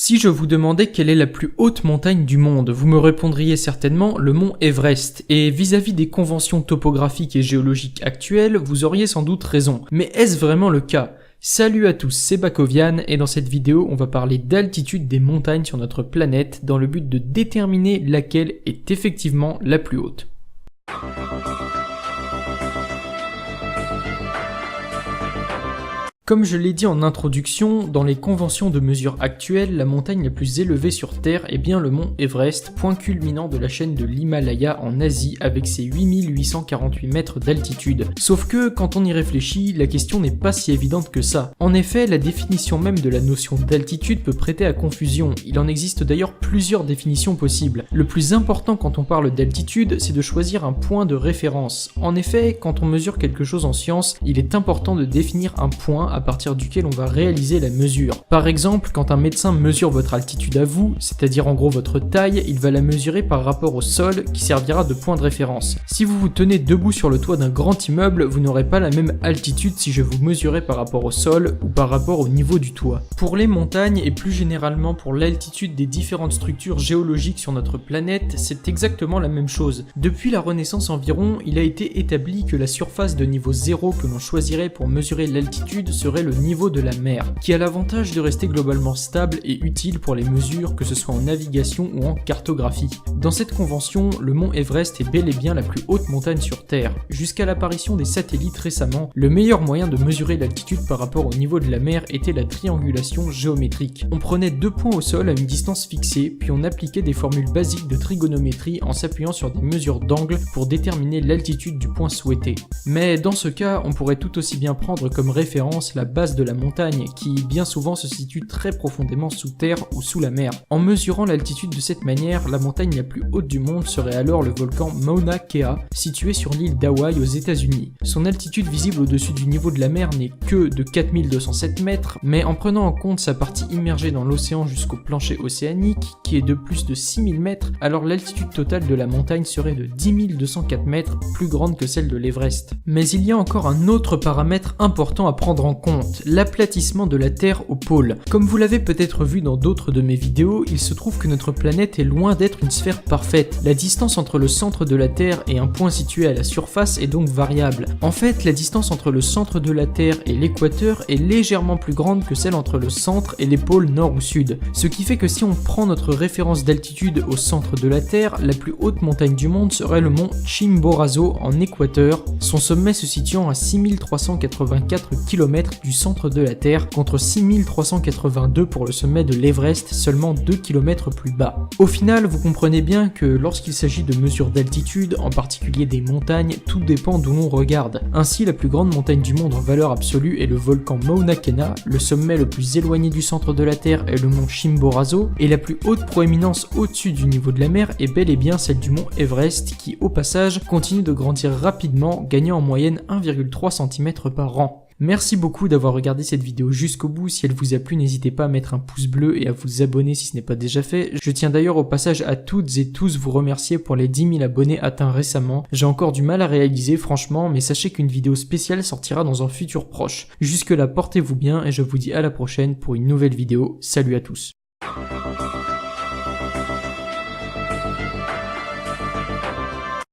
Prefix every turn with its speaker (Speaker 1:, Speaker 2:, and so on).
Speaker 1: Si je vous demandais quelle est la plus haute montagne du monde, vous me répondriez certainement le mont Everest, et vis-à-vis des conventions topographiques et géologiques actuelles, vous auriez sans doute raison. Mais est-ce vraiment le cas ? Salut à tous, c'est Bakovian, et dans cette vidéo, on va parler d'altitude des montagnes sur notre planète dans le but de déterminer laquelle est effectivement la plus haute. Comme je l'ai dit en introduction, dans les conventions de mesure actuelles, la montagne la plus élevée sur Terre est bien le mont Everest, point culminant de la chaîne de l'Himalaya en Asie avec ses 8848 mètres d'altitude. Sauf que, quand on y réfléchit, la question n'est pas si évidente que ça. En effet, la définition même de la notion d'altitude peut prêter à confusion. Il en existe d'ailleurs plusieurs définitions possibles. Le plus important quand on parle d'altitude, c'est de choisir un point de référence. En effet, quand on mesure quelque chose en science, il est important de définir un point à partir duquel on va réaliser la mesure. Par exemple, quand un médecin mesure votre altitude à vous, c'est-à-dire en gros votre taille, il va la mesurer par rapport au sol qui servira de point de référence. Si vous vous tenez debout sur le toit d'un grand immeuble, vous n'aurez pas la même altitude si je vous mesurais par rapport au sol ou par rapport au niveau du toit. Pour les montagnes et plus généralement pour l'altitude des différentes structures géologiques sur notre planète, c'est exactement la même chose. Depuis la Renaissance environ, il a été établi que la surface de niveau 0 que l'on choisirait pour mesurer l'altitude serait le niveau de la mer, qui a l'avantage de rester globalement stable et utile pour les mesures, que ce soit en navigation ou en cartographie. Dans cette convention, le mont Everest est bel et bien la plus haute montagne sur Terre. Jusqu'à l'apparition des satellites récemment, le meilleur moyen de mesurer l'altitude par rapport au niveau de la mer était la triangulation géométrique. On prenait deux points au sol à une distance fixée, puis on appliquait des formules basiques de trigonométrie en s'appuyant sur des mesures d'angle pour déterminer l'altitude du point souhaité. Mais dans ce cas, on pourrait tout aussi bien prendre comme référence la base de la montagne, qui bien souvent se situe très profondément sous terre ou sous la mer. En mesurant l'altitude de cette manière, la montagne la plus haute du monde serait alors le volcan Mauna Kea, situé sur l'île d'Hawaï aux États-Unis. Son altitude visible au-dessus du niveau de la mer n'est que de 4207 mètres, mais en prenant en compte sa partie immergée dans l'océan jusqu'au plancher océanique, qui est de plus de 6000 mètres, alors l'altitude totale de la montagne serait de 10 204 mètres, plus grande que celle de l'Everest. Mais il y a encore un autre paramètre important à prendre en compte, l'aplatissement de la Terre au pôle. Comme vous l'avez peut-être vu dans d'autres de mes vidéos, il se trouve que notre planète est loin d'être une sphère parfaite. La distance entre le centre de la Terre et un point situé à la surface est donc variable. En fait, la distance entre le centre de la Terre et l'équateur est légèrement plus grande que celle entre le centre et les pôles nord ou sud. Ce qui fait que si on prend notre référence d'altitude au centre de la Terre, la plus haute montagne du monde serait le mont Chimborazo en Équateur, son sommet se situant à 6384 km du centre de la Terre contre 6382 pour le sommet de l'Everest, seulement 2 km plus bas. Au final, vous comprenez bien que lorsqu'il s'agit de mesures d'altitude, en particulier des montagnes, tout dépend d'où l'on regarde. Ainsi, la plus grande montagne du monde en valeur absolue est le volcan Mauna Kea, le sommet le plus éloigné du centre de la Terre est le mont Chimborazo, et la plus haute proéminence au-dessus du niveau de la mer est bel et bien celle du mont Everest qui, au passage, continue de grandir rapidement, gagnant en moyenne 1,3 cm par an. Merci beaucoup d'avoir regardé cette vidéo jusqu'au bout. Si elle vous a plu, n'hésitez pas à mettre un pouce bleu et à vous abonner si ce n'est pas déjà fait. Je tiens d'ailleurs au passage à toutes et tous vous remercier pour les 10 000 abonnés atteints récemment. J'ai encore du mal à réaliser franchement, mais sachez qu'une vidéo spéciale sortira dans un futur proche. Jusque là, portez-vous bien et je vous dis à la prochaine pour une nouvelle vidéo. Salut à tous.